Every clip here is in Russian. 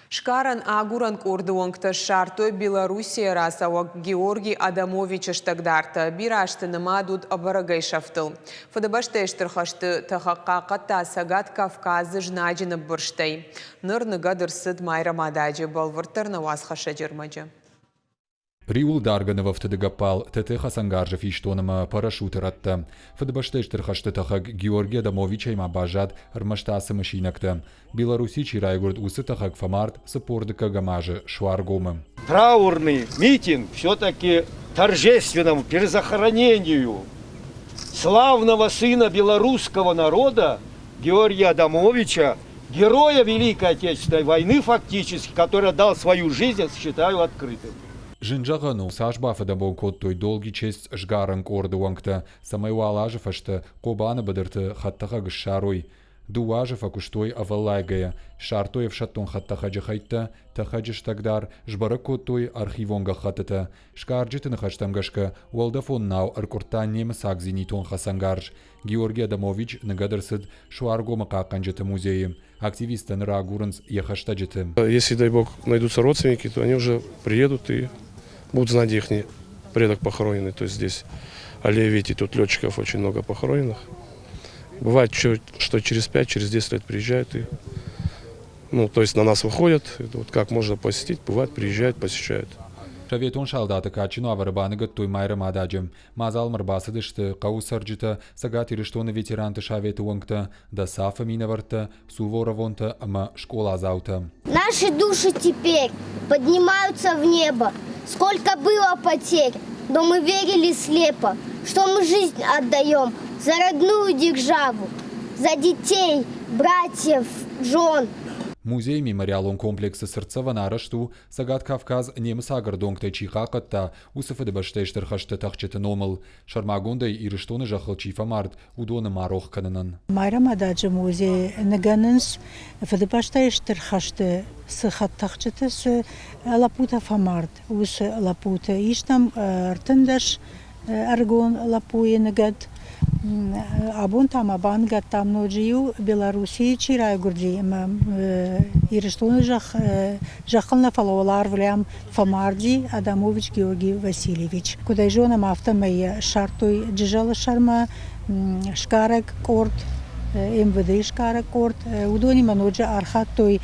Шкаран агуран курдуангта шартой Белоруссия расауак Георгий Адамович штагдарта бираштыны мадуд абарагай шафтыл. Фадабаштайштырхашты тахаққақатта сагат Кавказы жнаджины бұрштай. Нырны гадырсыд майра мададжи балвыртырны васхаша жырмаджы. Приул дарганова втыдыгапал, ТТ Хасангаржев иштоныма парашюты ратты. Фадабаштайштырхашты тахак Георгий Адамович айма бажад рмаштасы машинакты. Беларуси чирайгурд усы тахак фамарт сапордыка гамажы шваргомы. Траурный митинг все-таки торжественному перезахоронению славного сына белорусского народа Георгия Адамовича, героя Великой Отечественной войны фактически, который дал свою жизнь, я считаю, открытым. Жинджагану сашбафада бонкот той долгий честь жгаран кордуангта, самайвалажев ашты кобана бадырты хаттаха гшаруй. Дуажев акуштой авалайгая, шартоев шаттон хаттаха джахайтта, тахаджиш тагдар, жбаракот той архивонга хаттата, шкарджитын хаштамгашка, уалдафон нау аркуртаннем сагзинитон хасангарж, Георгий Адамович нагадырсыд шуаргома каканджата музеи. Активисты нрагурнс яхаштаджиты. Если, дай бог, найдутся родственники, то они уже приедут и будут знать, где их предок похороненный. То есть здесь аллея, видите, тут летчиков очень много похороненных. Бывает, что через 5, через 10 лет приезжают и, то есть на нас выходят. Вот как можно посетить, бывает, приезжают, посещают. Шаветон шалдаты качину аварбаныгат той майра мададжем. Мазал марбасыдышты каусарджита, сагат ириштоны ветеранты шаветы уангта, да сафа минаварта, суворовонта, ама школа заута. Наши души теперь поднимаются в небо. Сколько было потерь, но мы верили слепо, что мы жизнь отдаем за родную державу, за детей, братьев, жен. Музей мемориалон комплекса Сырцева нарашту, сагат Кавказ немсагардонгтай чихакатта, усафадыбаштайштырхашты тахчеты номыл, шармагондай ириштоны жахыл чифамарт, удоны марох кананан. Майра мададжи музей наганынс, фадыбаштайштырхашты сыхат тахчеты с лапута фамарт, ус лапута иштам ртындаш аргон лапуе нагад. Абон там абангат там ноджию Белоруссии чирай гурди ириштоны жахална фаловалар влям Фамарди Адамович Георгий Васильевич. Куда жена мафта моя шартой джижала шарма шкарек корт МВД шкарек корт удони маноджа архат той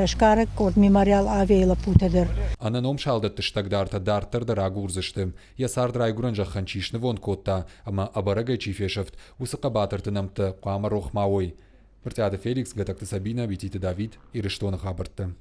шкарек корт мемориал авейла путедер. Ананом шалдатты штагдарта дартырды рагурзышты. Ясар драйгуран жаханчишны вон котта, ама абарагай чифешафт, усака батыртынамты, қуама рохмауой. Вертяды Феликс, гатакты Сабина, Вититы Давид, ириштоны хабыртты.